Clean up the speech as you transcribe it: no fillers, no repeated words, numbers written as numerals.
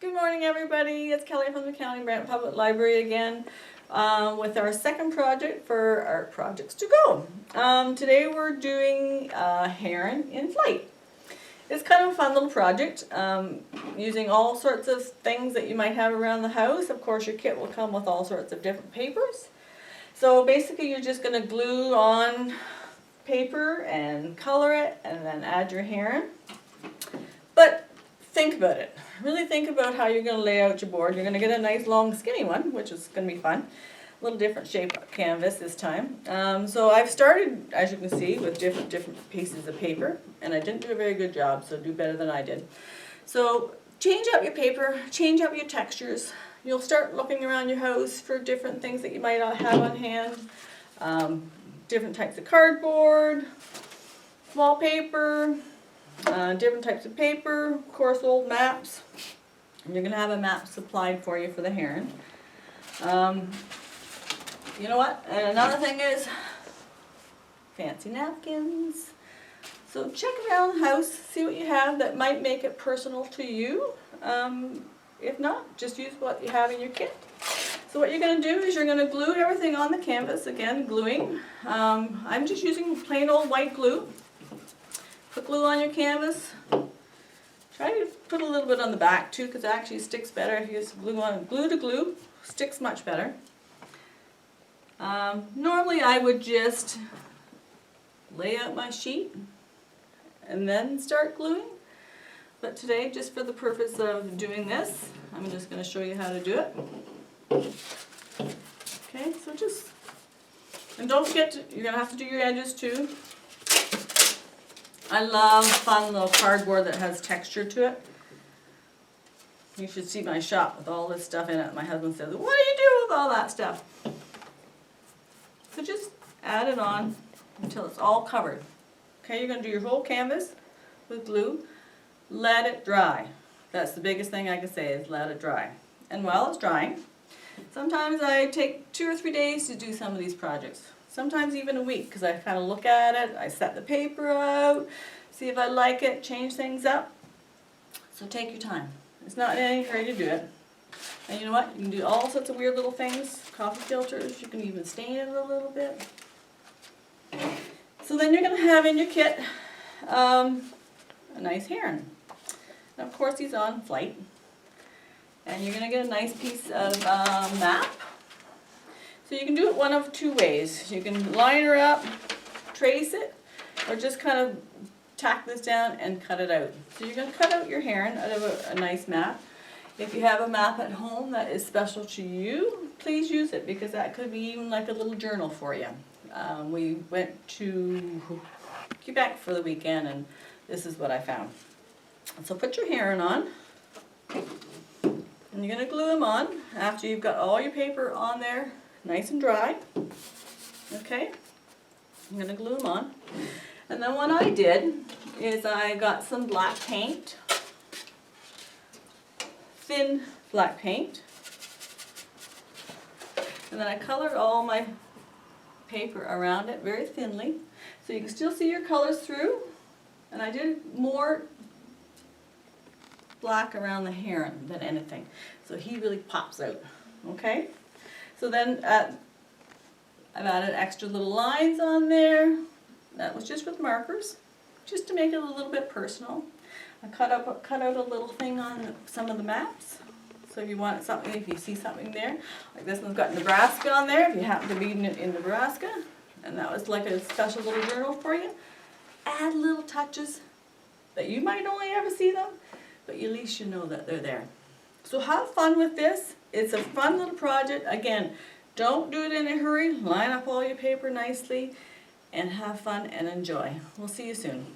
Good morning, everybody. It's Kelly from the County Brant Public Library again with our second project for Art Projects to Go. Today we're doing Heron in Flight. It's kind of a fun little project using all sorts of things that you might have around the house. Of course, your kit will come with all sorts of different papers. So basically you're just going to glue on paper and color it and then add your heron. But think about it. Really think about how you're going to lay out your board. You're going to get a nice long skinny one, which is going to be fun. A little different shape canvas this time. So I've started, as you can see, with different pieces of paper, and I didn't do a very good job, so do better than I did. So change up your paper, change up your textures. You'll start looking around your house for different things that you might not have on hand. Different types of cardboard, wallpaper, different types of paper, of course old maps. And you're going to have a map supplied for you for the heron. You know what? And another thing is fancy napkins. So check around the house, see what you have that might make it personal to you. If not, just use what you have in your kit. So what you're going to do is you're going to glue everything on the canvas, again gluing. I'm just using plain old white glue. Put glue on your canvas. Try to put a little bit on the back too, because it actually sticks better if you just glue on. Glue to glue sticks much better. Normally I would just lay out my sheet and then start gluing, but today, just for the purpose of doing this, I'm just going to show you how to do it. Okay, so just, and don't forget to, you're going to have to do your edges too. I love fun little cardboard that has texture to it. You should see my shop with all this stuff in it. My husband says, "What do you do with all that stuff?" So just add it on until it's all covered. Okay, you're going to do your whole canvas with glue. Let it dry. That's the biggest thing I can say is let it dry. And while it's drying, sometimes I take 2 or 3 days to do some of these projects. Sometimes even a week, because I kind of look at it, I set the paper out, see if I like it, change things up. So take your time. It's not in any hurry to do it. And you know what? You can do all sorts of weird little things. Coffee filters, you can even stain it a little bit. So then you're going to have in your kit a nice heron. And of course he's on flight. And you're going to get a nice piece of map. So you can do it one of 2 ways. You can line her up, trace it, or just kind of tack this down and cut it out. So you're going to cut out your heron out of a nice map. If you have a map at home that is special to you, please use it, because that could be even like a little journal for you. We went to Quebec for the weekend, and this is what I found. So put your heron on, and you're going to glue them on after you've got all your paper on there nice and dry. Okay, I'm going to glue them on. And then what I did is I got some black paint, thin black paint, and then I colored all my paper around it very thinly, so you can still see your colors through. And I did more black around the heron than anything, so he really pops out. Okay, so then I've added extra little lines on there. That was just with markers, just to make it a little bit personal. I cut out a little thing on some of the maps. So if you want something, if you see something there, like this one's got Nebraska on there, if you happen to be in Nebraska, and that was like a special little journal for you. Add little touches that you might only ever see them, but at least you know that they're there. So have fun with this. It's a fun little project. Again, don't do it in a hurry. Line up all your paper nicely and have fun and enjoy. We'll see you soon.